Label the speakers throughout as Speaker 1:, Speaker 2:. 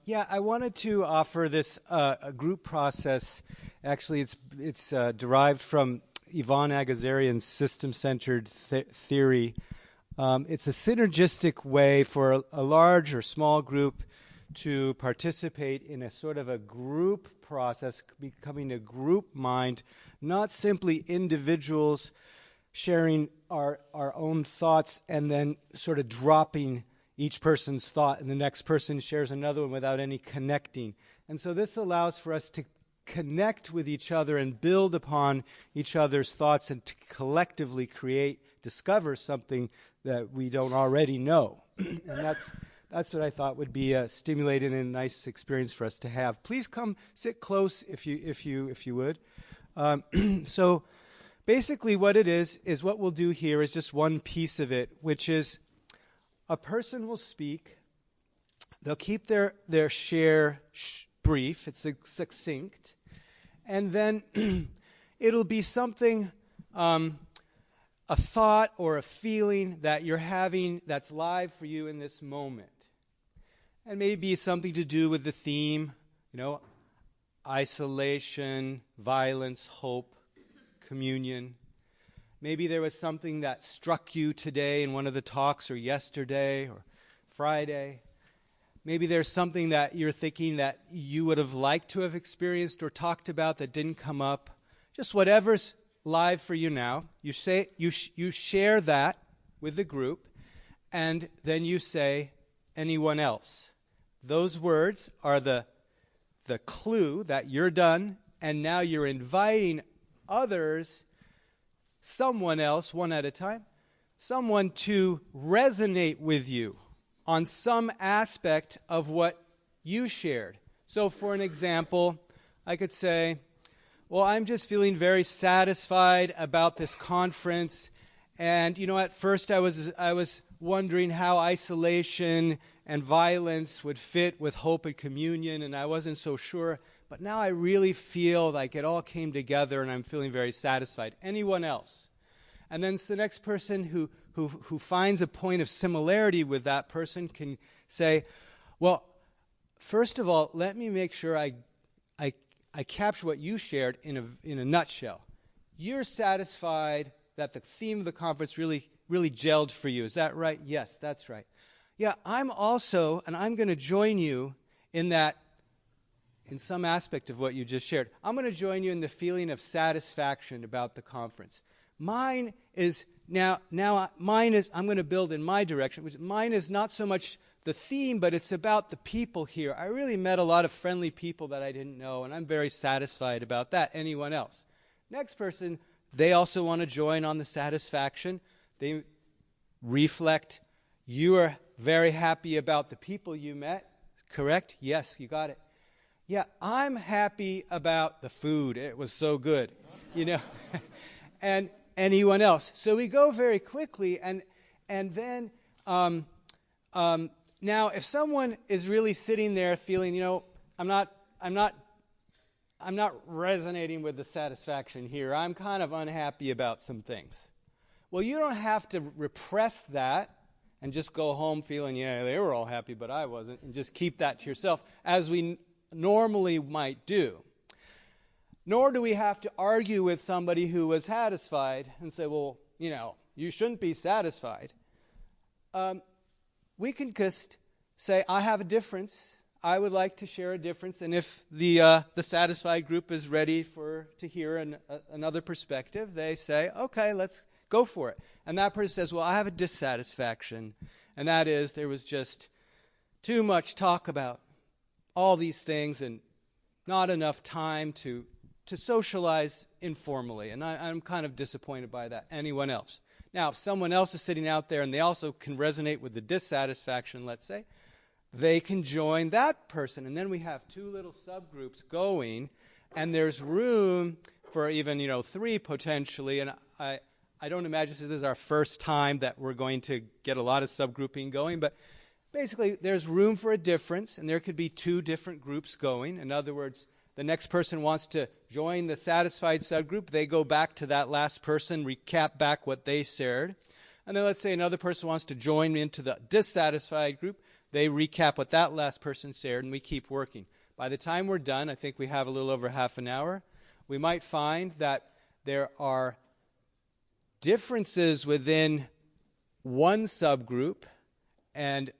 Speaker 1: Yeah, I wanted to offer this a group process. Actually, it's derived from Yvonne Agazarian's system-centered theory. It's a synergistic way for a large or small group to participate in a sort of a group process, becoming a group mind, not simply individuals sharing our own thoughts and then sort of dropping each person's thought, and the next person shares another one without any connecting. And so this allows for us to connect with each other and build upon each other's thoughts and to collectively discover something that we don't already know. And that's what I thought would be a stimulating and nice experience for us to have. Please come sit close if you would. So basically what it is what we'll do here is just one piece of it, which is a person will speak. They'll keep their share brief. It's succinct. And then it'll be something, a thought or a feeling that you're having that's live for you in this moment. And maybe something to do with the theme, isolation, violence, hope, communion. Maybe there was something that struck you today in one of the talks, or yesterday, or Friday. Maybe there's something that you're thinking that you would have liked to have experienced or talked about that didn't come up. Just whatever's live for you now. You share that with the group, and then you say, anyone else. Those words are the clue that you're done, and now you're inviting others, someone else, one at a time, someone to resonate with you on some aspect of what you shared. So for an example, I could say, well, I'm just feeling very satisfied about this conference, and at first I was wondering how isolation and violence would fit with hope and communion, and I wasn't so sure. But now I really feel like it all came together, and I'm feeling very satisfied. Anyone else? And then the next person who finds a point of similarity with that person can say, well, first of all, let me make sure I capture what you shared in a nutshell. You're satisfied that the theme of the conference really gelled for you. Is that right? Yes, that's right. Yeah, I'm also, and I'm going to join you in that, in some aspect of what you just shared. I'm going to join you in the feeling of satisfaction about the conference. Mine is, I'm going to build in my direction, which mine is not so much the theme, but it's about the people here. I really met a lot of friendly people that I didn't know, and I'm very satisfied about that. Anyone else? Next person, they also want to join on the satisfaction. They reflect, you are very happy about the people you met, correct? Yes, you got it. Yeah, I'm happy about the food. It was so good, And anyone else? So we go very quickly, and then now if someone is really sitting there feeling, I'm not resonating with the satisfaction here. I'm kind of unhappy about some things. Well, you don't have to repress that and just go home feeling, yeah, they were all happy, but I wasn't, and just keep that to yourself, as we normally might do. Nor do we have to argue with somebody who was satisfied and say, well, you shouldn't be satisfied. We can just say, I have a difference. I would like to share a difference. And if the satisfied group is ready to hear another perspective, they say, okay, let's go for it. And that person says, well, I have a dissatisfaction. And that is, there was just too much talk about all these things and not enough time to socialize informally. And I'm kind of disappointed by that. Anyone else? Now, if someone else is sitting out there and they also can resonate with the dissatisfaction, let's say, they can join that person. And then we have two little subgroups going, and there's room for even, 3 potentially. And I don't imagine this is our first time that we're going to get a lot of subgrouping going, but basically there's room for a difference, and there could be 2 different groups going. In other words, the next person wants to join the satisfied subgroup. They go back to that last person, recap back what they shared. And then let's say another person wants to join into the dissatisfied group. they recap what that last person shared, and we keep working. By the time we're done, I think we have a little over half an hour, we might find that there are differences within one subgroup and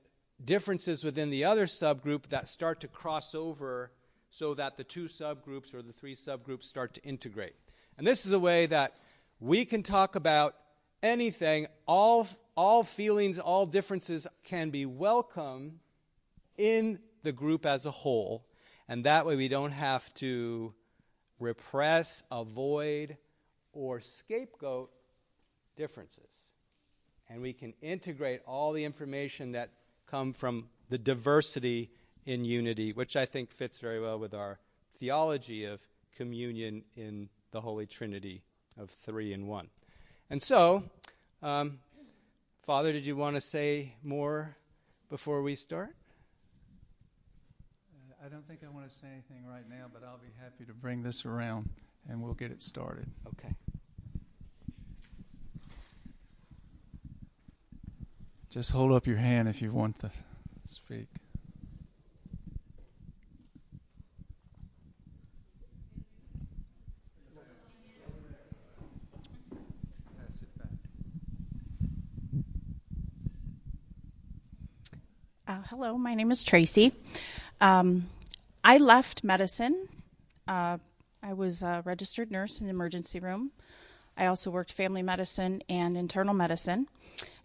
Speaker 1: differences within the other subgroup that start to cross over so that the two subgroups or the three subgroups start to integrate. And this is a way that we can talk about anything. All feelings, all differences can be welcome in the group as a whole. And that way we don't have to repress, avoid, or scapegoat differences. And we can integrate all the information that come from the diversity in unity, which I think fits very well with our theology of communion in the Holy Trinity of 3 in 1. And so, Father, did you want to say more before we start?
Speaker 2: I don't think I want to say anything right now, but I'll be happy to bring this around, and we'll get it started.
Speaker 1: Okay.
Speaker 2: Just hold up your hand if you want to speak. Pass it back.
Speaker 3: Hello, my name is Tracy. I left medicine. I was a registered nurse in the emergency room. I also worked family medicine and internal medicine.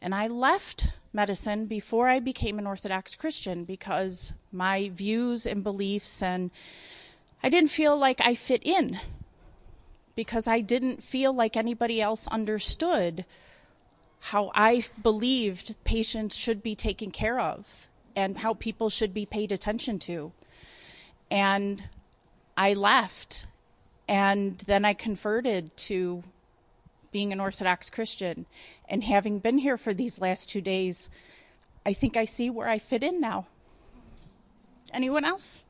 Speaker 3: And I left medicine before I became an Orthodox Christian because my views and beliefs, and I didn't feel like I fit in because I didn't feel like anybody else understood how I believed patients should be taken care of and how people should be paid attention to. And I left, and then I converted to being an Orthodox Christian. And having been here for these last 2 days, I think I see where I fit in now. Anyone else?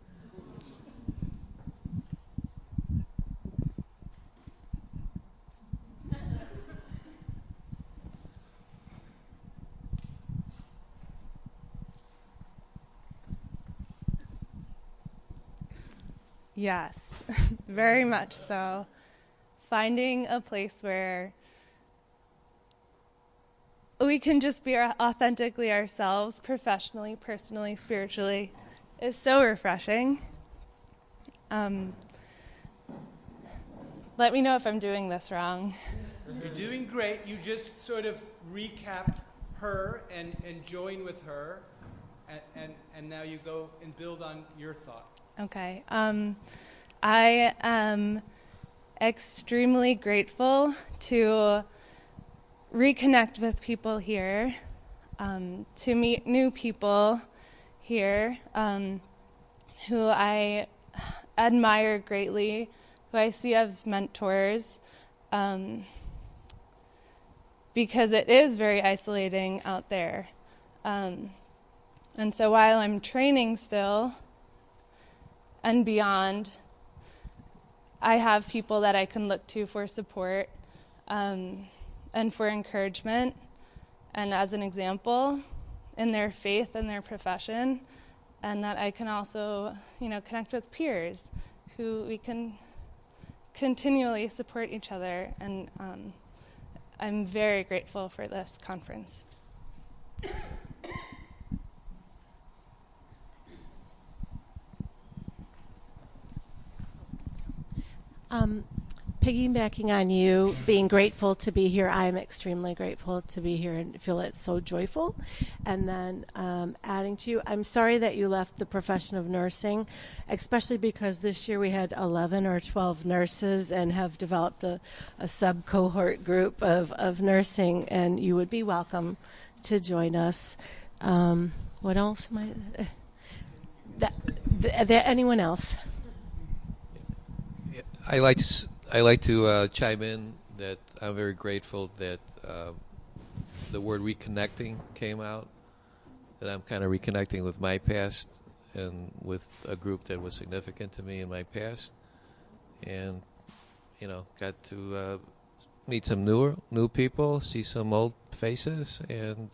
Speaker 4: Yes, very much so. Finding a place where we can just be authentically ourselves, professionally, personally, spiritually, is so refreshing. Let me know if I'm doing this wrong.
Speaker 1: You're doing great. You just sort of recap her and join with her, and now you go and build on your thought.
Speaker 4: Okay. I am extremely grateful to reconnect with people here, to meet new people here who I admire greatly, who I see as mentors, because it is very isolating out there. And so while I'm training still and beyond, I have people that I can look to for support and for encouragement and as an example in their faith and their profession, and that I can also, connect with peers who we can continually support each other. And I'm very grateful for this conference.
Speaker 5: Piggybacking on you, being grateful to be here, I'm extremely grateful to be here and feel it's so joyful. And then adding to you, I'm sorry that you left the profession of nursing, especially because this year we had 11 or 12 nurses and have developed a sub-cohort group of nursing, and you would be welcome to join us. What else am I... anyone else?
Speaker 6: I like to chime in that I'm very grateful that the word reconnecting came out, that I'm kind of reconnecting with my past and with a group that was significant to me in my past, and got to meet some new people, see some old faces, and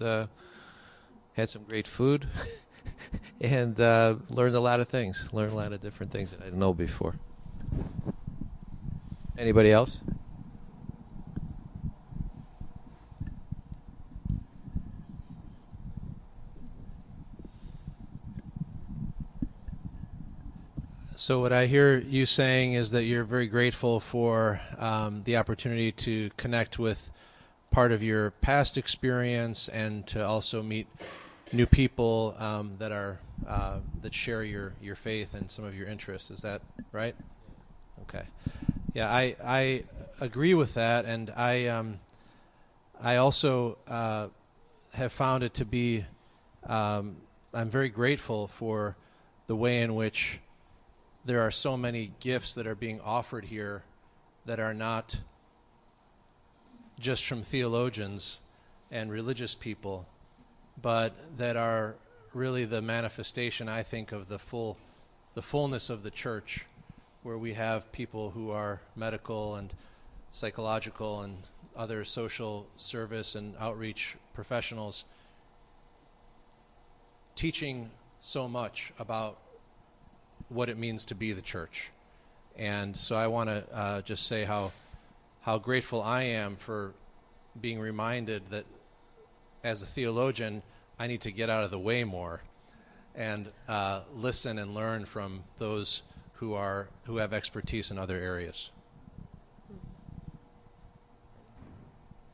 Speaker 6: had some great food. and learned a lot of things. Learned a lot of different things that I didn't know before. Anybody else?
Speaker 7: So what I hear you saying is that you're very grateful for the opportunity to connect with part of your past experience and to also meet new people that share your faith and some of your interests. Is that right? Okay. Yeah, I agree with that, and I also have found it to be. I'm very grateful for the way in which there are so many gifts that are being offered here that are not just from theologians and religious people, but that are really the manifestation, I think, of the fullness of the church, where we have people who are medical and psychological and other social service and outreach professionals teaching so much about what it means to be the church. And so I want to just say how grateful I am for being reminded that as a theologian, I need to get out of the way more and listen and learn from those who have expertise in other areas.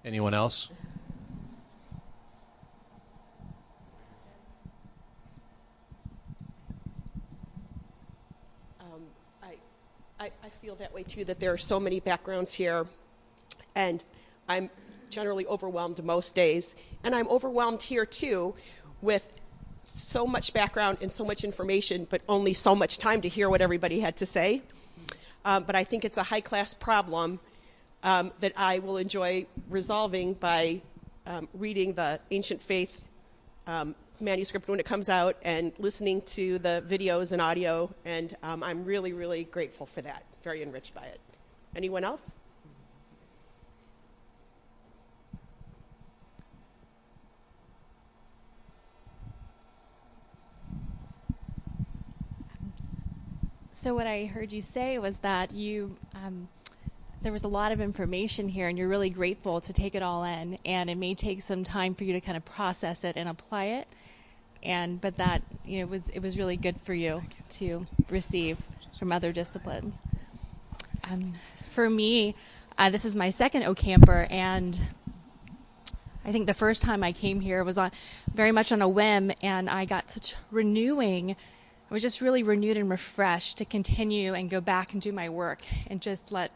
Speaker 7: Anyone else?
Speaker 8: I feel that way too, that there are so many backgrounds here, and I'm generally overwhelmed most days. And I'm overwhelmed here too with so much background and so much information, but only so much time to hear what everybody had to say. But I think it's a high-class problem that I will enjoy resolving by reading the Ancient Faith manuscript when it comes out and listening to the videos and audio, and I'm really, really grateful for that, very enriched by it. Anyone else?
Speaker 9: So what I heard you say was that you there was a lot of information here, and you're really grateful to take it all in, and it may take some time for you to kind of process it and apply it. But that it was really good for you to receive from other disciplines. For me, this is my second OCAMPR, and I think the first time I came here was very much on a whim, and I got such renewing. I was just really renewed and refreshed to continue and go back and do my work and just let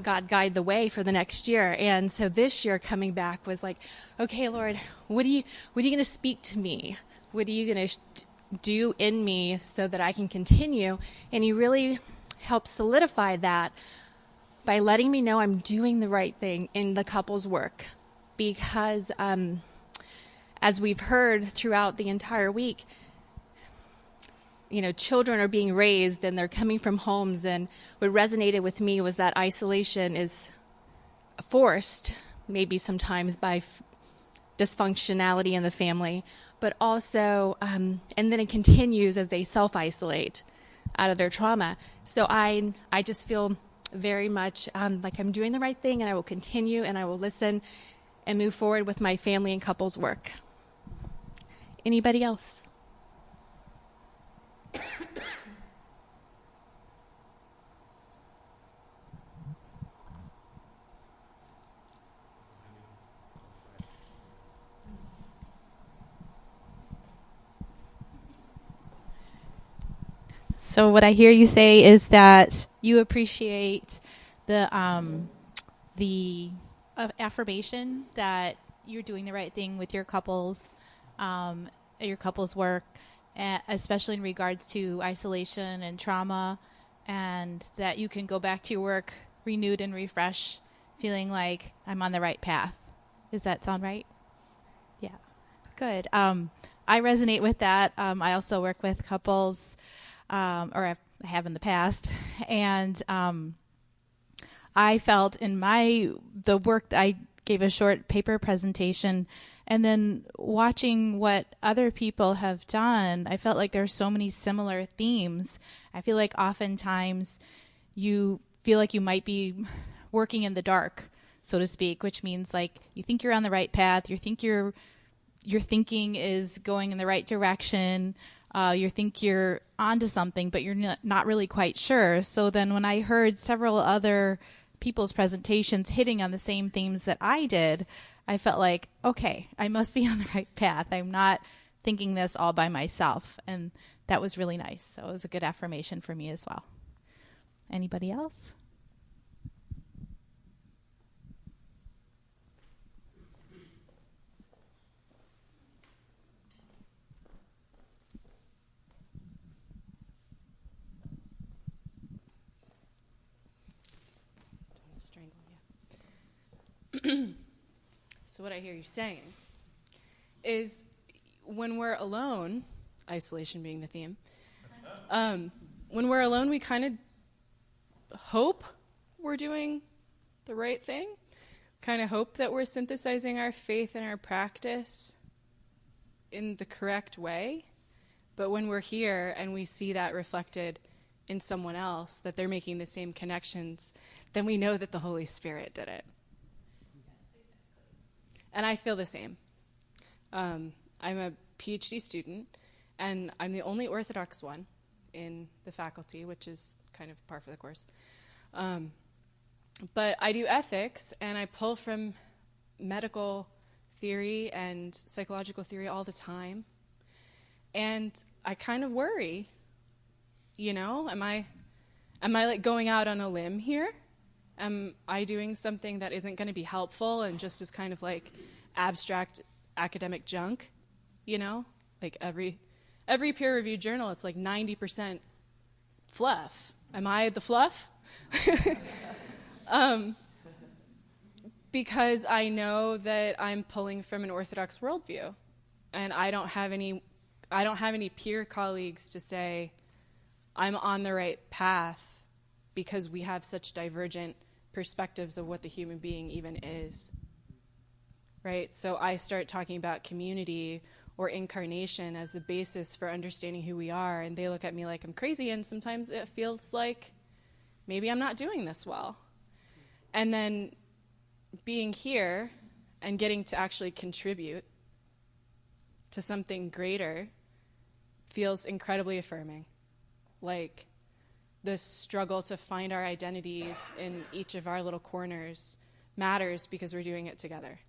Speaker 9: God guide the way for the next year. And so this year coming back was like, okay, Lord, what are you going to speak to me? What are you going to do in me so that I can continue? And He really helped solidify that by letting me know I'm doing the right thing in the couple's work. Because as we've heard throughout the entire week, children are being raised and they're coming from homes, and what resonated with me was that isolation is forced, maybe sometimes by dysfunctionality in the family, but also, and then it continues as they self-isolate out of their trauma. So I just feel very much like I'm doing the right thing, and I will continue and I will listen and move forward with my family and couples work. Anybody else?
Speaker 10: So what I hear you say is that you appreciate the affirmation that you're doing the right thing with your couples work, especially in regards to isolation and trauma, and that you can go back to your work renewed and refreshed, feeling like I'm on the right path. Does that sound right? Yeah. Good. I resonate with that. I also work with couples, or I have in the past, and I felt in the work that I gave a short paper presentation And then watching what other people have done, I felt like there's so many similar themes. I feel like oftentimes you feel like you might be working in the dark, so to speak, which means like you think you're on the right path, you think your thinking is going in the right direction, you think you're onto something, but you're not really quite sure. So then when I heard several other people's presentations hitting on the same themes that I did, I felt like, okay, I must be on the right path. I'm not thinking this all by myself. And that was really nice. So it was a good affirmation for me as well. Anybody else?
Speaker 11: Strangle you. So what I hear you saying is when we're alone, isolation being the theme, when we're alone, we kind of hope we're doing the right thing, kind of hope that we're synthesizing our faith and our practice in the correct way. But when we're here and we see that reflected in someone else, that they're making the same connections, then we know that the Holy Spirit did it. And I feel the same. I'm a PhD student, and I'm the only Orthodox one in the faculty, which is kind of par for the course. But I do ethics, and I pull from medical theory and psychological theory all the time. And I kind of worry, you know, am I like going out on a limb here? Am I doing something that isn't going to be helpful and just is kind of like abstract academic junk, you know? Like every peer-reviewed journal, it's like 90% fluff. Am I the fluff? Because I know that I'm pulling from an Orthodox worldview, and I don't have any peer colleagues to say I'm on the right path because we have such divergent perspectives of what the human being even is, right? So I start talking about community or incarnation as the basis for understanding who we are, and they look at me like I'm crazy, and sometimes it feels like maybe I'm not doing this well. And then being here and getting to actually contribute to something greater feels incredibly affirming. Like the struggle to find our identities in each of our little corners matters because we're doing it together,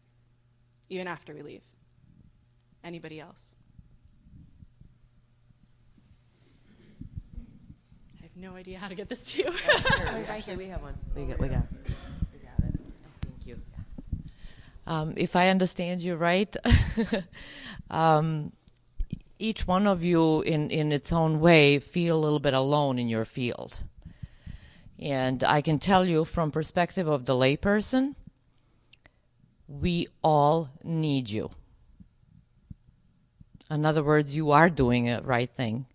Speaker 11: even after we leave. Anybody else? I have no idea how to get this to you.
Speaker 12: Actually, we have one. We got it. Thank you. If I understand you right, each one of you in its own way feel a little bit alone in your field. And I can tell you from perspective of the layperson, we all need you. In other words, you are doing the right thing,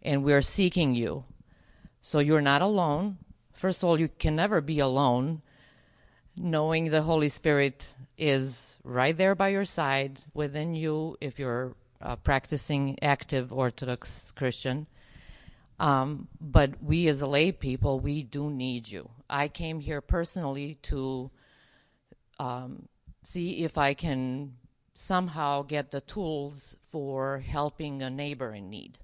Speaker 12: and we are seeking you. So you're not alone. First of all, you can never be alone, knowing the Holy Spirit is right there by your side, within you, if you're practicing active Orthodox Christian. But we as a lay people, we do need you. I came here personally to see if I can somehow get the tools for helping a neighbor in need.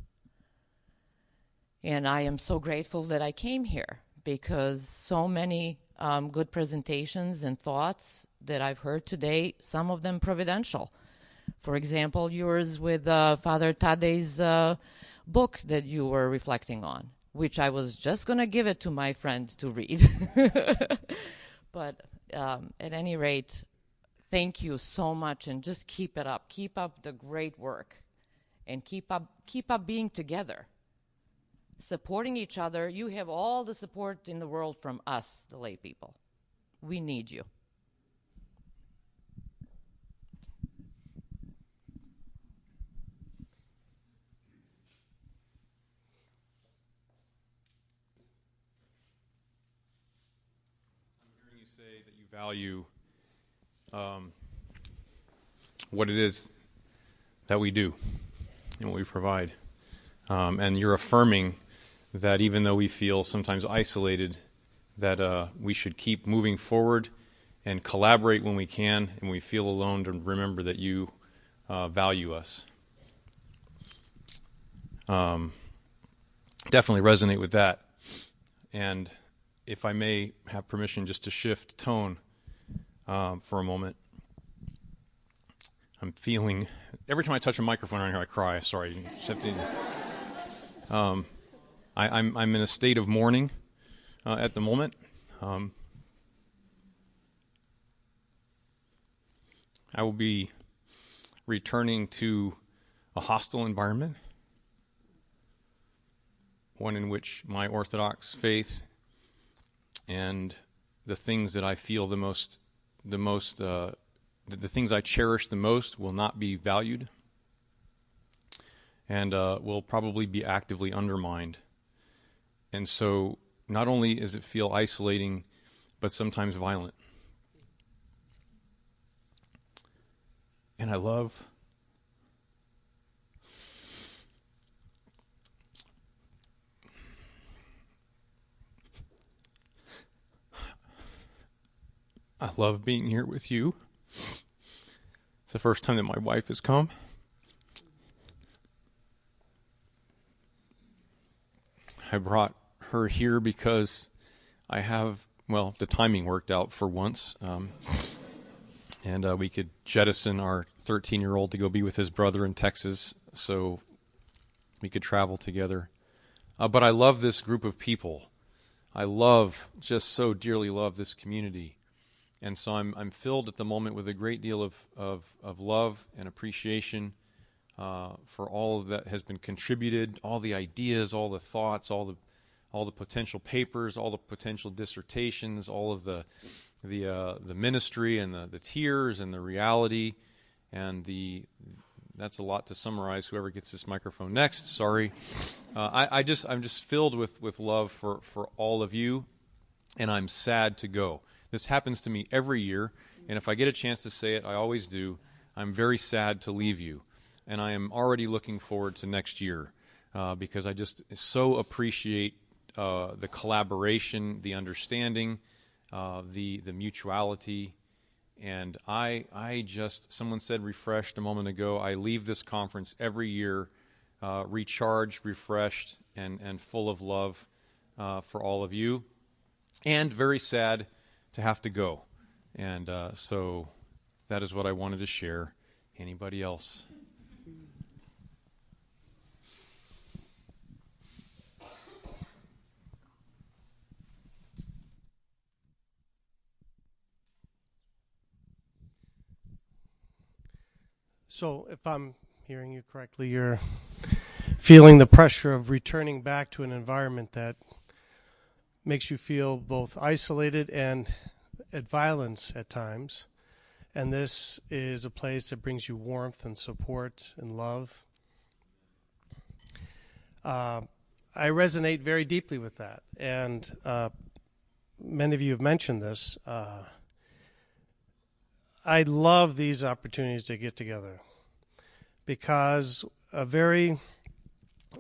Speaker 12: And I am so grateful that I came here, because so many good presentations and thoughts that I've heard today, some of them providential. For example, yours with Father Tade's book that you were reflecting on, which I was just going to give it to my friend to read. But at any rate, thank you so much, and just keep it up. Keep up the great work, and keep up being together, supporting each other. You have all the support in the world from us, the lay people. We need you.
Speaker 13: I'm hearing you say that you value what it is that we do and what we provide. And you're affirming that even though we feel sometimes isolated, that we should keep moving forward and collaborate when we can, and we feel alone, to remember that you value us. Definitely resonate with that. And if I may have permission just to shift tone for a moment. I'm feeling, every time I touch a microphone around here I cry, sorry. I'm in a state of mourning at the moment. I will be returning to a hostile environment, one in which my Orthodox faith and the things that I feel the things I cherish the most will not be valued, and will probably be actively undermined. And so not only does it feel isolating, but sometimes violent. And I love being here with you. It's the first time that my wife has come. I brought her here because I have, well, the timing worked out for once. And we could jettison our 13-year-old to go be with his brother in Texas so we could travel together. But I love this group of people. Just so dearly love this community. And so I'm filled at the moment with a great deal of love and appreciation for all that has been contributed, all the ideas, all the thoughts, all the potential papers, all the potential dissertations, all of the ministry and the tears and the reality, and that's a lot to summarize. Whoever gets this microphone next, sorry. I'm just filled with love for all of you, and I'm sad to go. This happens to me every year, and if I get a chance to say it, I always do. I'm very sad to leave you, and I am already looking forward to next year because I just so appreciate the collaboration, the understanding, the mutuality, and I just, someone said refreshed a moment ago, I leave this conference every year recharged, refreshed, and full of love for all of you, and very sad to have to go. And so that is what I wanted to share. Anybody else?
Speaker 14: So if I'm hearing you correctly, you're feeling the pressure of returning back to an environment that makes you feel both isolated and at violence at times. And this is a place that brings you warmth and support and love. I resonate very deeply with that. And many of you have mentioned this. I love these opportunities to get together because a very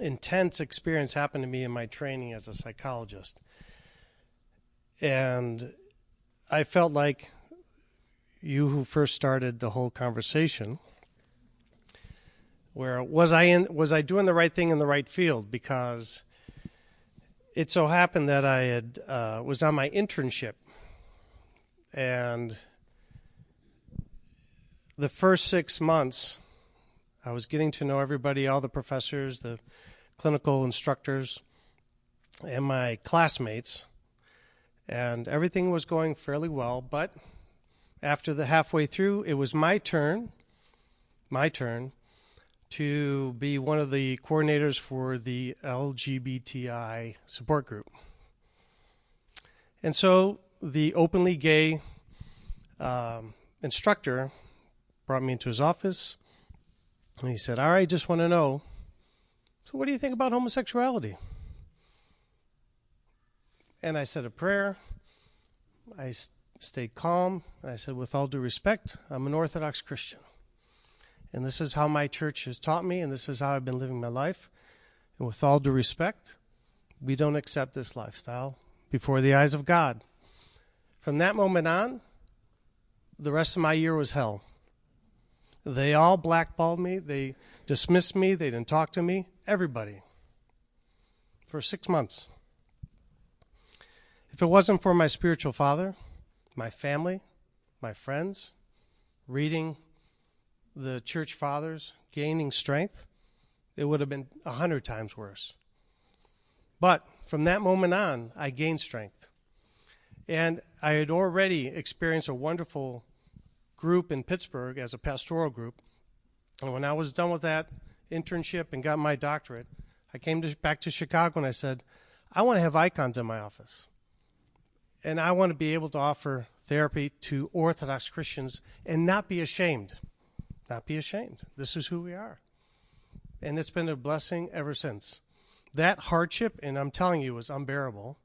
Speaker 14: intense experience happened to me in my training as a psychologist. And I felt like you who first started the whole conversation, where was I doing the right thing in the right field? Because it so happened that I had was on my internship, and the first 6 months I was getting to know everybody, all the professors, the clinical instructors, and my classmates. And everything was going fairly well, but after the halfway through, it was my turn to be one of the coordinators for the LGBTI support group. And so the openly gay instructor brought me into his office, and he said, all right, just want to know, so what do you think about homosexuality? And I said a prayer. I stayed calm. And I said, with all due respect, I'm an Orthodox Christian. And this is how my church has taught me, and this is how I've been living my life. And with all due respect, we don't accept this lifestyle before the eyes of God. From that moment on, the rest of my year was hell. They all blackballed me. They dismissed me. They didn't talk to me. Everybody. For 6 months. If it wasn't for my spiritual father, my family, my friends, reading the church fathers, gaining strength, it would have been 100 times worse. But from that moment on, I gained strength. And I had already experienced a wonderful group in Pittsburgh as a pastoral group. And when I was done with that internship and got my doctorate, I came back to Chicago and I said, I want to have icons in my office. And I want to be able to offer therapy to Orthodox Christians and not be ashamed. Not be ashamed. This is who we are. And it's been a blessing ever since. That hardship, and I'm telling you, was unbearable.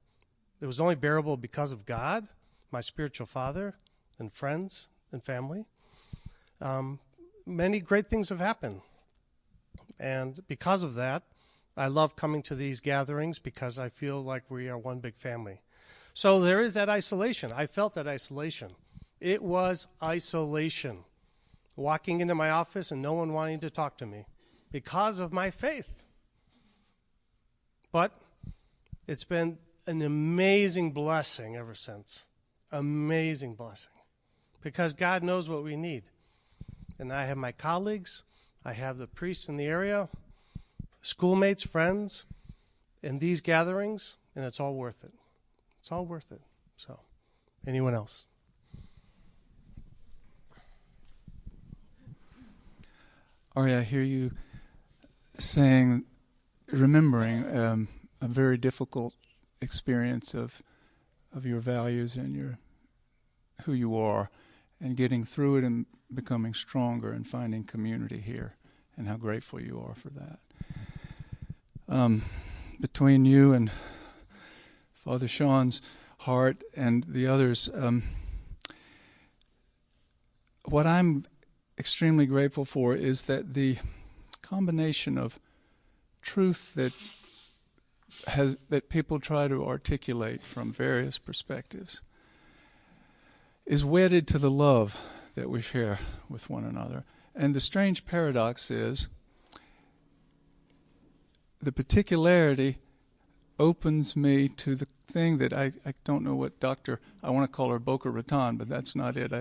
Speaker 14: It was only bearable because of God, my spiritual father, and friends and family. Many great things have happened. And because of that, I love coming to these gatherings because I feel like we are one big family. So there is that isolation. I felt that isolation. It was isolation. Walking into my office and no one wanting to talk to me because of my faith. But it's been an amazing blessing ever since. Amazing blessing. Because God knows what we need. And I have my colleagues. I have the priests in the area, schoolmates, friends, in these gatherings, and it's all worth it. It's all worth it. So, anyone else?
Speaker 2: Ari, I hear you saying, remembering a very difficult experience of your values and your who you are, and getting through it and becoming stronger and finding community here, and how grateful you are for that. Between you and Father Sean's heart and the others, what I'm extremely grateful for is that the combination of truth that people try to articulate from various perspectives is wedded to the love that we share with one another. And the strange paradox is the particularity opens me to the thing that I don't know what I want to call her Boca Raton, but that's not it.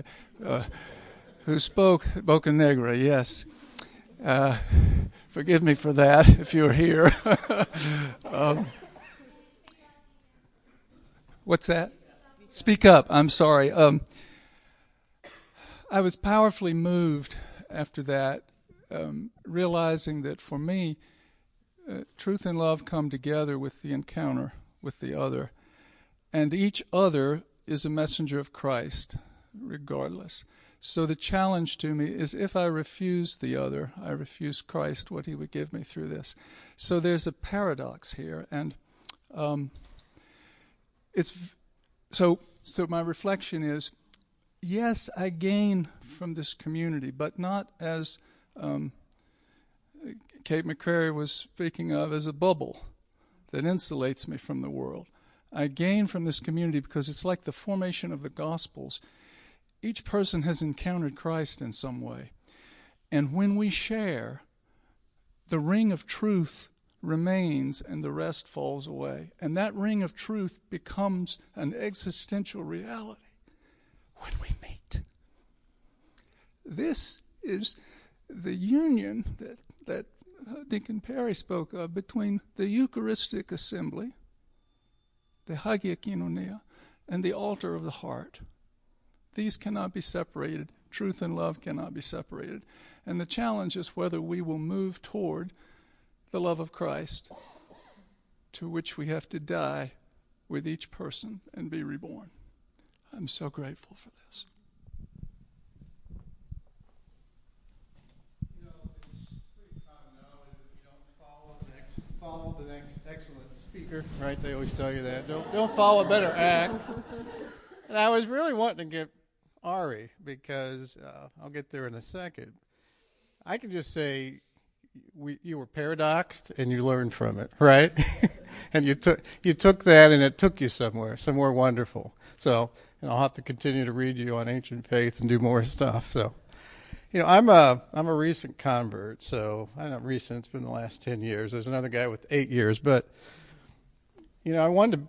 Speaker 2: Who spoke Boca Negra, yes. Forgive me for that if you're here. What's that? Speak up. I'm sorry. I was powerfully moved after that, realizing that for me, truth and love come together with the encounter with the other. And each other is a messenger of Christ, regardless. So the challenge to me is if I refuse the other, I refuse Christ, what he would give me through this. So there's a paradox here. And so my reflection is, yes, I gain from this community, but not as Kate McCrary was speaking of, as a bubble that insulates me from the world. I gain from this community because it's like the formation of the Gospels. Each person has encountered Christ in some way. And when we share, the ring of truth remains and the rest falls away. And that ring of truth becomes an existential reality when we meet. This is the union that Deacon Perry spoke of between the Eucharistic assembly, the Hagia Koinonia, and the altar of the heart. These cannot be separated. Truth and love cannot be separated. And the challenge is whether we will move toward the love of Christ, to which we have to die with each person and be reborn. I'm so grateful for this.
Speaker 7: You know, it's pretty common knowledge that you don't follow the next excellent speaker, right? They always tell you that. Don't follow a better act. And I was really wanting to get Ari, because I'll get there in a second.
Speaker 15: I can just say you were paradoxed and you learned from it, right? And you took that and it took you somewhere wonderful. So, and I'll have to continue to read you on ancient faith and do more stuff. So, I'm a recent convert. So I'm not recent; it's been the last 10 years. There's another guy with 8 years, but I wanted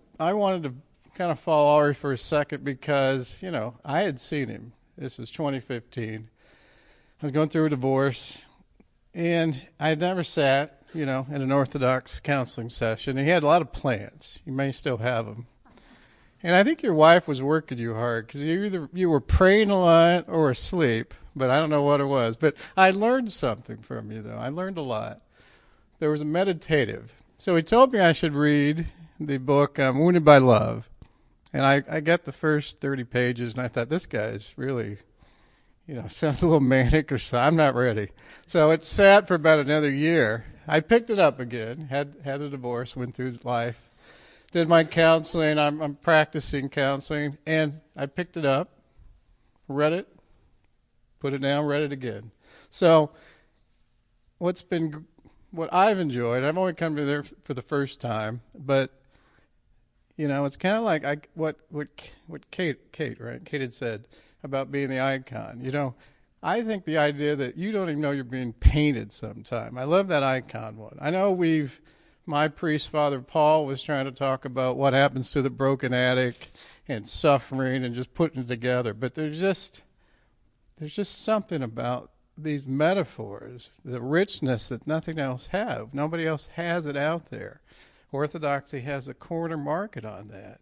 Speaker 15: to kind of follow Ari for a second because I had seen him. This was 2015. I was going through a divorce. And I had never sat, in an Orthodox counseling session. And he had a lot of plans. You may still have them. And I think your wife was working you hard because you were praying a lot or asleep, but I don't know what it was. But I learned something from you, though. I learned a lot. There was a meditative. So he told me I should read the book Wounded by Love. And I got the first 30 pages, and I thought, this guy is really... sounds a little manic or so. I'm not ready. So it sat for about another year. I picked it up again, had a divorce, went through life, did my counseling. I'm practicing counseling, and I picked it up, read it, put it down, read it again. So what I've enjoyed, I've only come to there for the first time, but it's kind of like what Kate had said about being the icon. I think the idea that you don't even know you're being painted sometime. I love that icon one. I know my priest, Father Paul, was trying to talk about what happens to the broken addict and suffering and just putting it together. But there's just something about these metaphors, the richness that nothing else has. Nobody else has it out there. Orthodoxy has a corner market on that.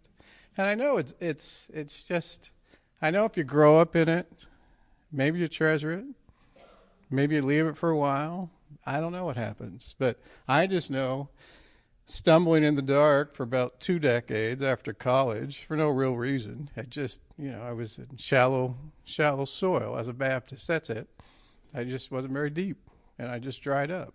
Speaker 15: And I know it's just... I know if you grow up in it, maybe you treasure it, maybe you leave it for a while. I don't know what happens, but I just know stumbling in the dark for about 2 decades after college for no real reason. I was in shallow soil as a Baptist. That's it. I just wasn't very deep, and I just dried up.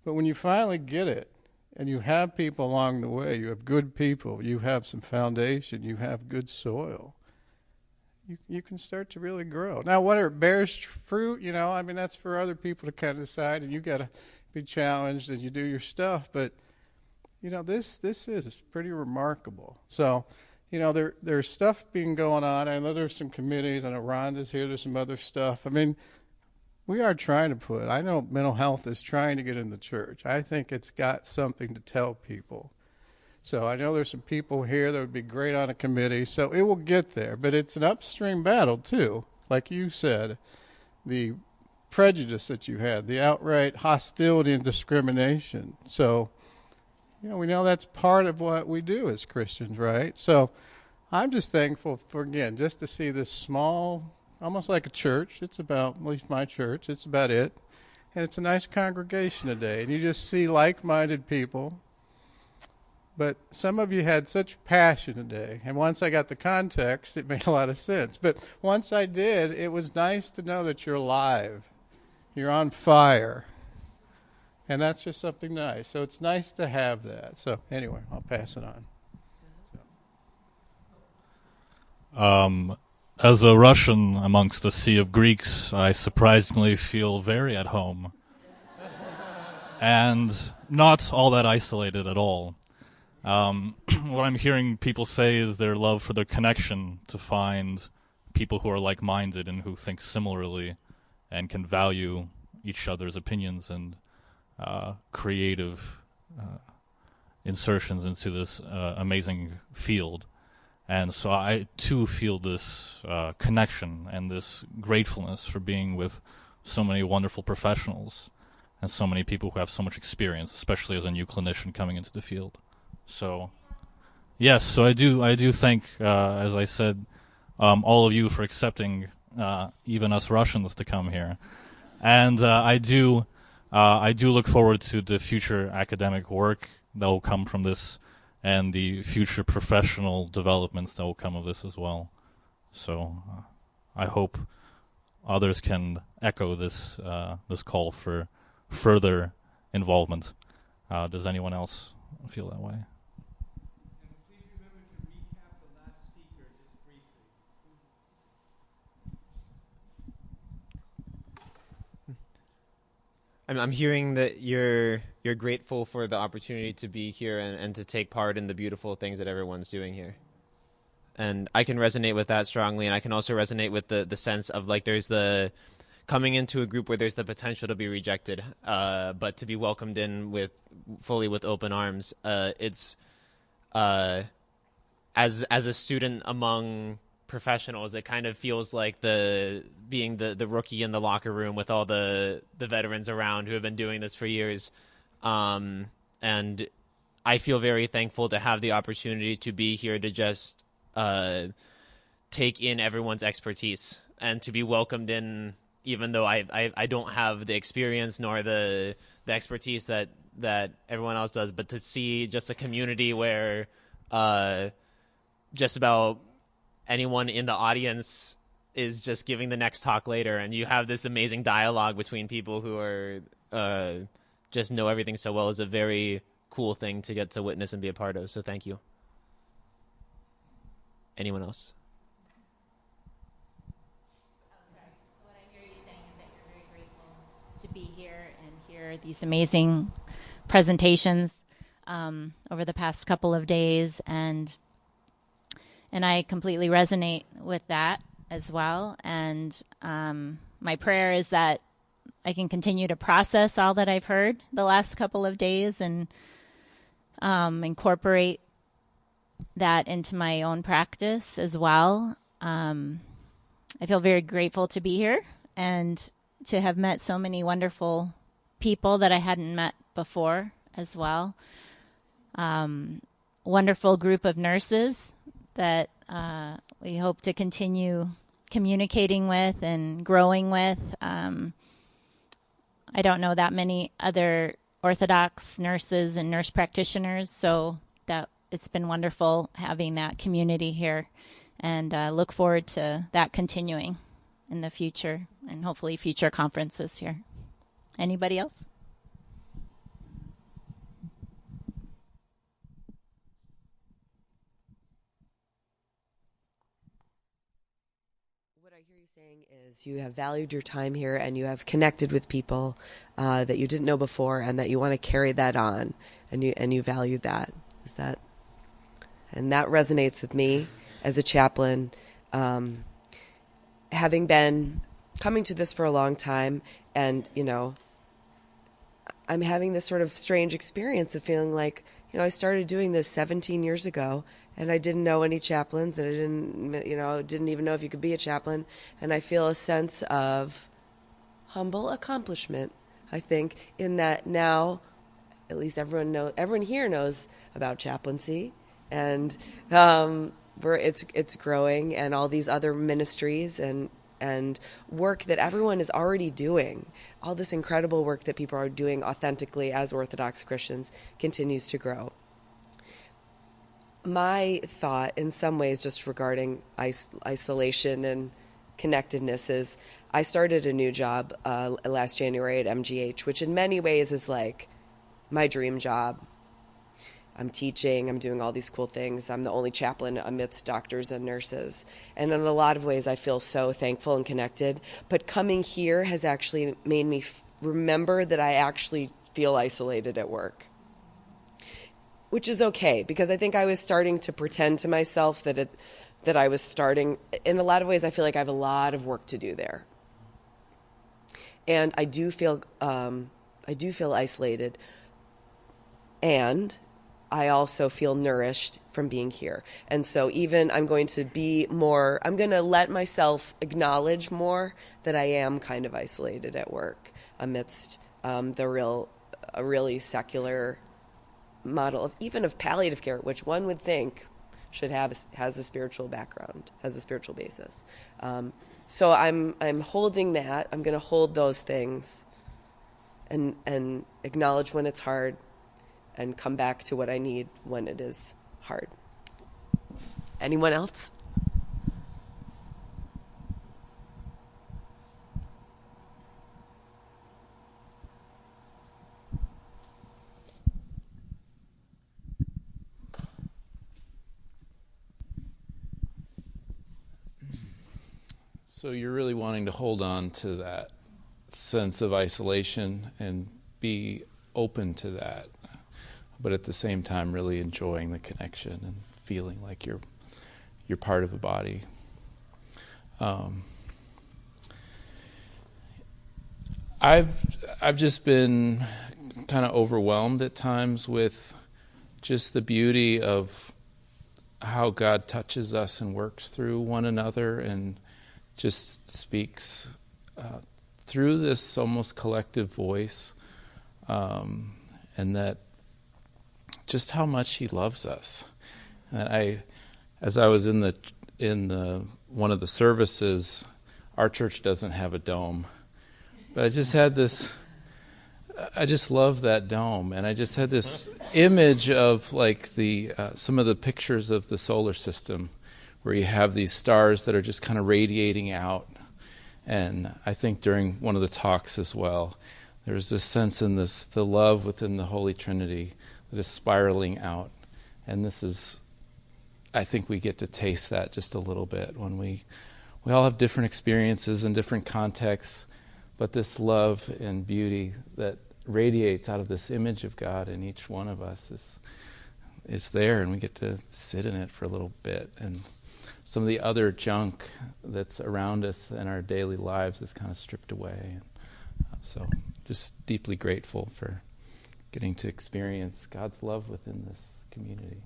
Speaker 15: But when you finally get it, and you have people along the way, you have good people, you have some foundation, you have good soil, you can start to really grow. Now, whether it bears fruit, that's for other people to kind of decide, and you got to be challenged and you do your stuff. But, this is pretty remarkable. So, there's stuff being going on. I know there's some committees. I know Rhonda's here. There's some other stuff. We are trying to I know mental health is trying to get in the church. I think it's got something to tell people. So I know there's some people here that would be great on a committee. So it will get there. But it's an upstream battle, too. Like you said, the prejudice that you had, the outright hostility and discrimination. So, we know that's part of what we do as Christians, right? So I'm just thankful for, again, just to see this small, almost like a church. It's about, at least my church, it's about it. And it's a nice congregation today. And you just see like-minded people. But some of you had such passion today. And once I got the context, it made a lot of sense. But once I did, it was nice to know that you're alive. You're on fire. And that's just something nice. So it's nice to have that. So anyway, I'll pass it
Speaker 16: on. As a Russian amongst a sea of Greeks, I surprisingly feel very at home. And not all that isolated at all. What I'm hearing people say is their love for their connection, to find people who are like-minded and who think similarly and can value each other's opinions and creative insertions into this amazing field. And so I, too, feel this connection and this gratefulness for being with so many wonderful professionals and so many people who have so much experience, especially as a new clinician coming into the field. So, yes, so I do thank, as I said, all of you for accepting even us Russians to come here. And I do look forward to the future academic work that will come from this and the future professional developments that will come of this as well. So I hope others can echo this call for further involvement. Does anyone else feel that way?
Speaker 17: I'm hearing that you're grateful for the opportunity to be here and to take part in the beautiful things that everyone's doing here. And I can resonate with that strongly, and I can also resonate with the sense of like there's the coming into a group where there's the potential to be rejected, but to be welcomed in fully with open arms. It's as a student among professionals, it kind of feels like being the rookie in the locker room with all the veterans around who have been doing this for years. And I feel very thankful to have the opportunity to be here to just take in everyone's expertise and to be welcomed in, even though I don't have the experience nor the expertise that everyone else does, but to see just a community where just about anyone in the audience is just giving the next talk later, and you have this amazing dialogue between people who are just know everything so well is a very cool thing to get to witness and be a part of. So thank you. Anyone else?
Speaker 18: What I hear you saying is that you're very grateful to be here and hear these amazing presentations over the past couple of days, and I completely resonate with that as well. And my prayer is that I can continue to process all that I've heard the last couple of days and incorporate that into my own practice as well. I feel very grateful to be here and to have met so many wonderful people that I hadn't met before as well. Wonderful group of nurses that we hope to continue communicating with and growing with. I don't know that many other Orthodox nurses and nurse practitioners, so that it's been wonderful having that community here, and look forward to that continuing in the future and hopefully future conferences here. Anybody else?
Speaker 19: What I hear you saying is you have valued your time here and you have connected with people that you didn't know before, and that you want to carry that on, and you value that. Is that? And that resonates with me as a chaplain, having been coming to this for a long time, and I'm having this sort of strange experience of feeling like, I started doing this 17 years ago, and I didn't know any chaplains, and I didn't even know if you could be a chaplain, and I feel a sense of humble accomplishment, I think, in that now at least everyone here knows about chaplaincy, and it's growing, and all these other ministries and work that everyone is already doing. All this incredible work that people are doing authentically as Orthodox Christians continues to grow. My thought, in some ways, just regarding isolation and connectedness is, I started a new job last January at MGH, which in many ways is like my dream job. I'm teaching, I'm doing all these cool things. I'm the only chaplain amidst doctors and nurses. And in a lot of ways, I feel so thankful and connected. But coming here has actually made me remember that I actually feel isolated at work. Which is okay, because I think I was starting to pretend to myself that I was starting. In a lot of ways, I feel like I have a lot of work to do there. And I do feel isolated. And I also feel nourished from being here. And so I'm going to let myself acknowledge more that I am kind of isolated at work amidst a really secular model of palliative care, which one would think has a spiritual background, has a spiritual basis. So I'm holding that. I'm going to hold those things and acknowledge when it's hard, and come back to what I need when it is hard. Anyone else?
Speaker 20: So you're really wanting to hold on to that sense of isolation and be open to that, but at the same time really enjoying the connection and feeling like you're part of a body. I've just been kind of overwhelmed at times with just the beauty of how God touches us and works through one another and just speaks through this almost collective voice, and that just how much He loves us. And as I was in the one of the services, our church doesn't have a dome, but I just had this. I just love that dome, and I just had this image of like the some of the pictures of the solar system, where you have these stars that are just kind of radiating out. And I think during one of the talks as well, there's this sense in the love within the Holy Trinity that is spiraling out, and this is, I think we get to taste that just a little bit when we all have different experiences and different contexts, but this love and beauty that radiates out of this image of God in each one of us is there, and we get to sit in it for a little bit. And some of the other junk that's around us in our daily lives is kind of stripped away. And so just deeply grateful for getting to experience God's love within this community.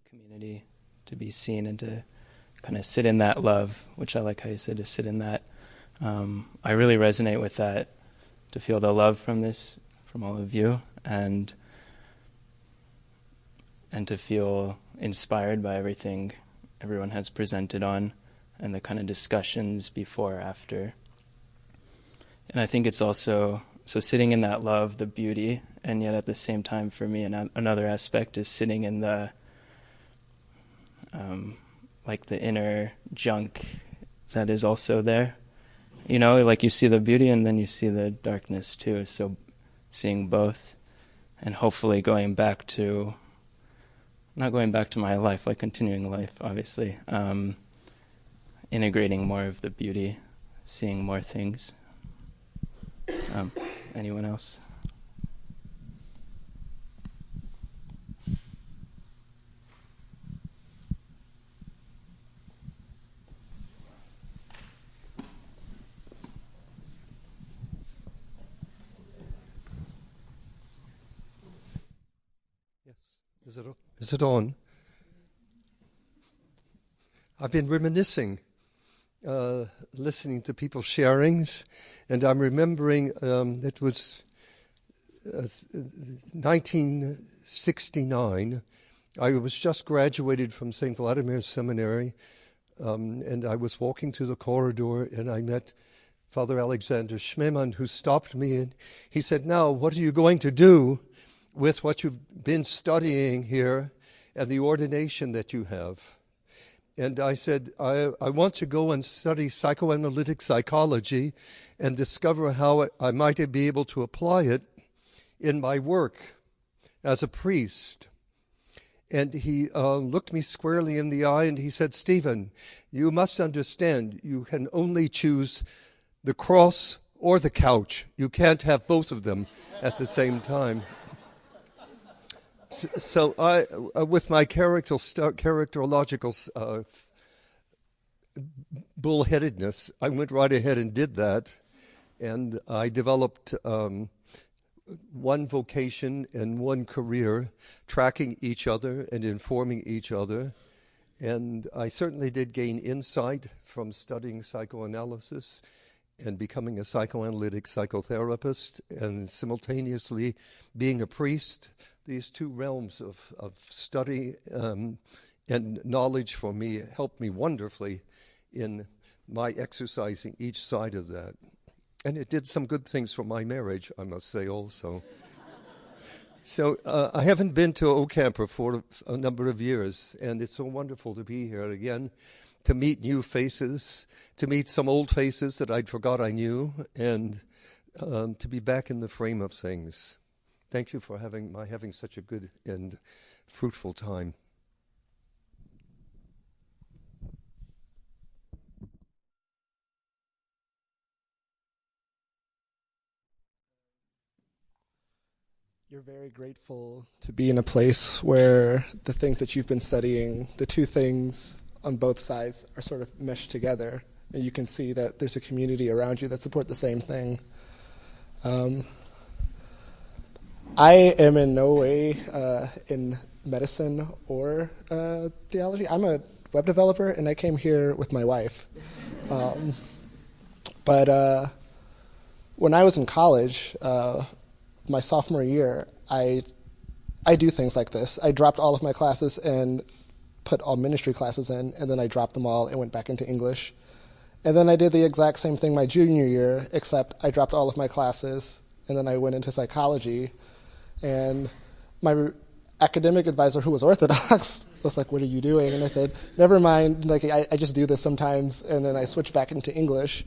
Speaker 21: Community, to be seen and to kind of sit in that love, which I like how you said, to sit in that. I really resonate with that, to feel the love from all of you, and to feel inspired by everything everyone has presented on, and the kind of discussions before, after. And I think it's also, so sitting in that love, the beauty, and yet at the same time for me, another aspect is sitting in the like the inner junk that is also there. You know, like you see the beauty and then you see the darkness too. So seeing both, and hopefully not going back to my life, like continuing life, obviously. Integrating more of the beauty, seeing more things. Anyone else?
Speaker 22: Is it on? I've been reminiscing, listening to people's sharings, and I'm remembering it was 1969. I was just graduated from St. Vladimir's Seminary, and I was walking through the corridor, and I met Father Alexander Schmemann, who stopped me, and he said, "Now, what are you going to do with what you've been studying here and the ordination that you have?" And I said, I want to go and study psychoanalytic psychology and discover how I might be able to apply it in my work as a priest. And he looked me squarely in the eye and he said, "Stephen, you must understand, you can only choose the cross or the couch. You can't have both of them at the same time." So I, with my characterological bullheadedness, I went right ahead and did that, and I developed one vocation and one career, tracking each other and informing each other. And I certainly did gain insight from studying psychoanalysis and becoming a psychoanalytic psychotherapist, and simultaneously being a priest. These two realms of study and knowledge for me helped me wonderfully in my exercising each side of that. And it did some good things for my marriage, I must say also. So I haven't been to OCAMPR for a number of years, and it's so wonderful to be here again to meet new faces, to meet some old faces that I'd forgot I knew, and to be back in the frame of things. Thank you for having such a good and fruitful time.
Speaker 1: You're very grateful to be in a place where the things that you've been studying, the two things on both sides, are sort of meshed together. And you can see that there's a community around you that support the same thing. I am in no way in medicine or theology. I'm a web developer, and I came here with my wife. But when I was in college, my sophomore year, I do things like this. I dropped all of my classes and put all ministry classes in, and then I dropped them all and went back into English. And then I did the exact same thing my junior year, except I dropped all of my classes, and then I went into psychology. And my academic advisor, who was Orthodox, was like, "What are you doing?" And I said, "Never mind, like I just do this sometimes," and then I switched back into English.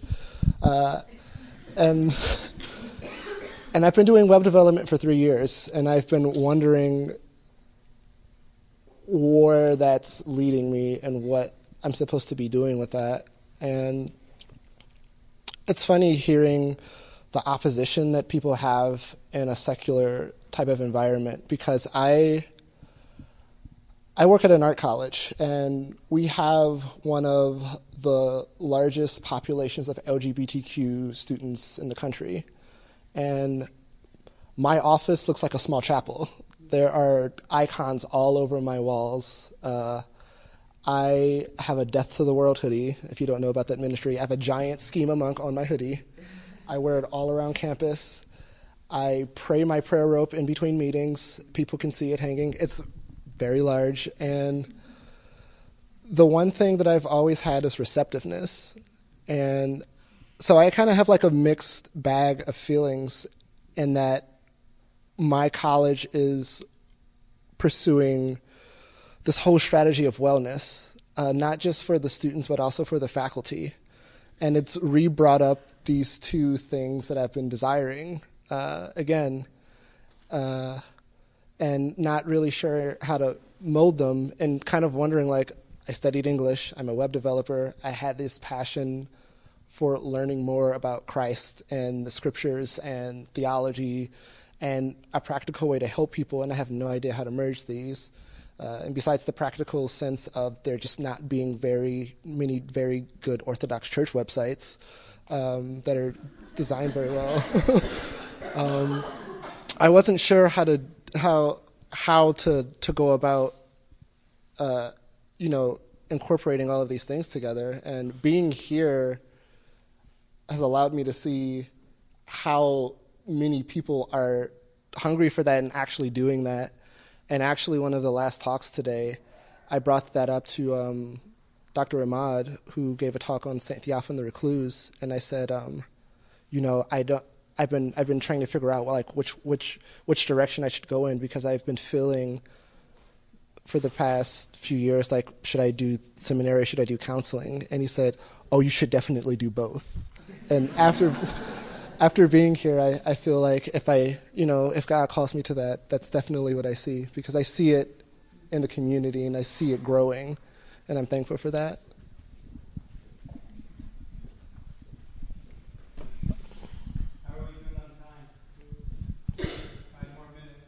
Speaker 1: And I've been doing web development for 3 years, and I've been wondering where that's leading me and what I'm supposed to be doing with that. And it's funny hearing the opposition that people have in a secular type of environment, because I work at an art college, and we have one of the largest populations of LGBTQ students in the country. And my office looks like a small chapel. There are icons all over my walls. I have a Death to the World hoodie. If you don't know about that ministry, I have a giant schema monk on my hoodie. I wear it all around campus. I pray my prayer rope in between meetings. People can see it hanging. It's very large. And the one thing that I've always had is receptiveness. And so I kind of have like a mixed bag of feelings in that my college is pursuing this whole strategy of wellness, not just for the students, but also for the faculty. And it's re-brought up these two things that I've been desiring again, and not really sure how to mold them, and kind of wondering, like, I studied English, I'm a web developer, I had this passion for learning more about Christ and the scriptures and theology and a practical way to help people, and I have no idea how to merge these. And besides the practical sense of there just not being very many very good Orthodox church websites that are designed very well, I wasn't sure how to go about incorporating all of these things together. And being here has allowed me to see how many people are hungry for that and actually doing that. And actually, one of the last talks today, I brought that up to Dr. Ahmad, who gave a talk on Saint Theophan the Recluse, and I said, I've been trying to figure out which direction I should go in, because I've been feeling for the past few years like, should I do seminary, should I do counseling? And he said, "Oh, you should definitely do both." And after being here, I feel like if God calls me to that, that's definitely what I see, because I see it in the community and I see it growing, and I'm thankful for that.
Speaker 3: How are we doing on time? 5 more minutes.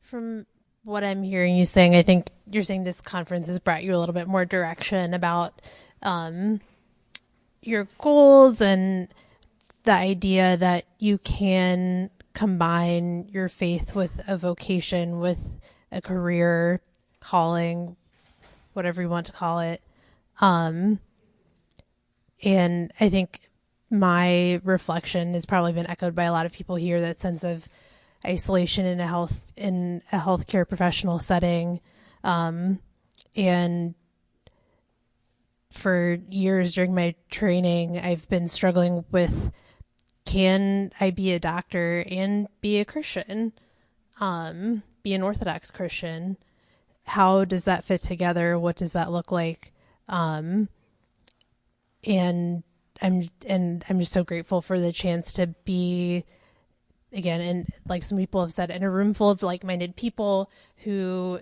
Speaker 23: From what I'm hearing you saying, I think you're saying this conference has brought you a little bit more direction about your goals and the idea that you can combine your faith with a vocation, with a career, calling, whatever you want to call it. And I think my reflection has probably been echoed by a lot of people here, that sense of isolation in a healthcare professional setting, and for years during my training, I've been struggling with, can I be a doctor and be a Christian, be an Orthodox Christian? How does that fit together? What does that look like? And I'm just so grateful for the chance to be, again, and like some people have said, in a room full of like-minded people who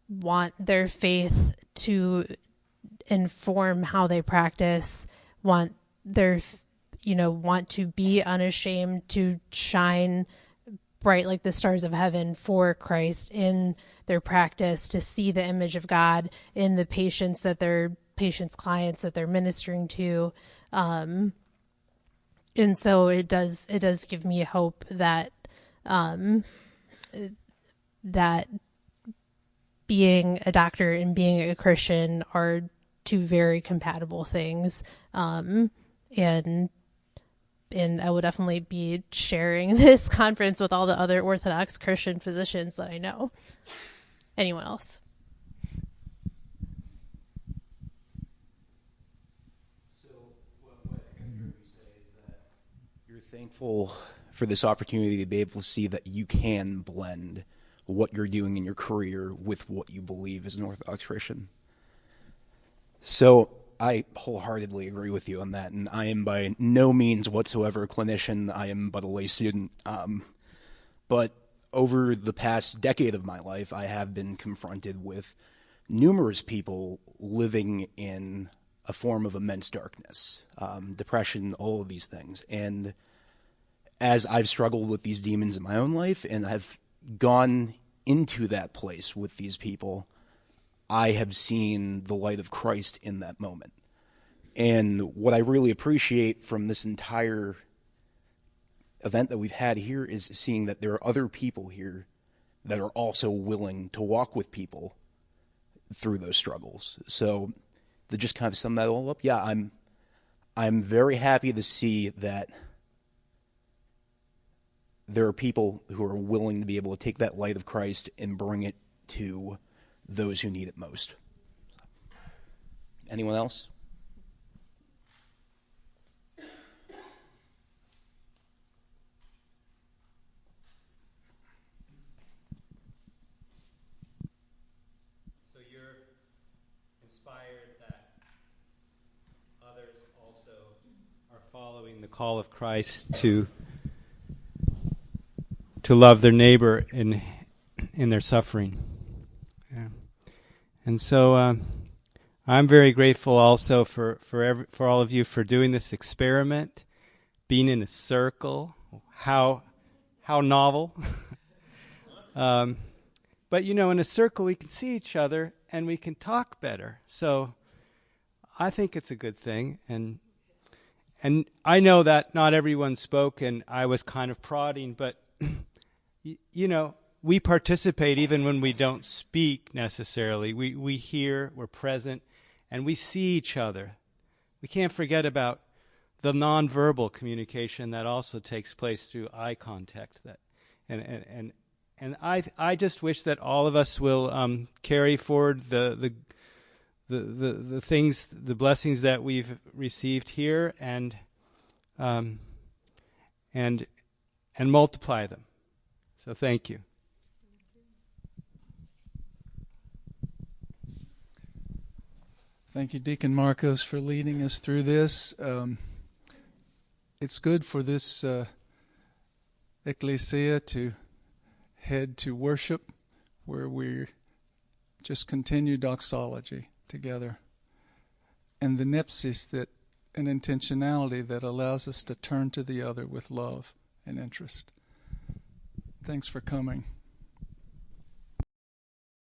Speaker 23: want their faith to inform how they practice, want to be unashamed, to shine bright like the stars of heaven for Christ in their practice, to see the image of God in the clients that they're ministering to. And so it does give me hope that, that being a doctor and being a Christian are two very compatible things. And I will definitely be sharing this conference with all the other Orthodox Christian physicians that I know. Anyone else?
Speaker 4: So what I heard you say is that you're thankful for this opportunity to be able to see that you can blend what you're doing in your career with what you believe as an Orthodox Christian. So I wholeheartedly agree with you on that, and I am by no means whatsoever a clinician. I am but a lay student. But over the past decade of my life, I have been confronted with numerous people living in a form of immense darkness, depression, all of these things. And as I've struggled with these demons in my own life, and I've gone into that place with these people, I have seen the light of Christ in that moment. And what I really appreciate from this entire event that we've had here is seeing that there are other people here that are also willing to walk with people through those struggles. So to just kind of sum that all up, yeah, I'm very happy to see that there are people who are willing to be able to take that light of Christ and bring it to those who need it most. Anyone else?
Speaker 3: So you're inspired that others also are following the call of Christ to love their neighbor in their suffering. Yeah. And so I'm very grateful also for all of you for doing this experiment, being in a circle. How novel. But in a circle we can see each other and we can talk better. So I think it's a good thing. And I know that not everyone spoke, and I was kind of prodding, but we participate even when we don't speak necessarily. We hear, we're present, and we see each other. We can't forget about the nonverbal communication that also takes place through eye contact. And I just wish that all of us will carry forward the things, the blessings that we've received here, and multiply them. So thank you.
Speaker 2: Thank you, Deacon Marcos, for leading us through this. It's good for this ecclesia to head to worship, where we just continue doxology together, and the nepsis, that an intentionality that allows us to turn to the other with love and interest. Thanks for coming.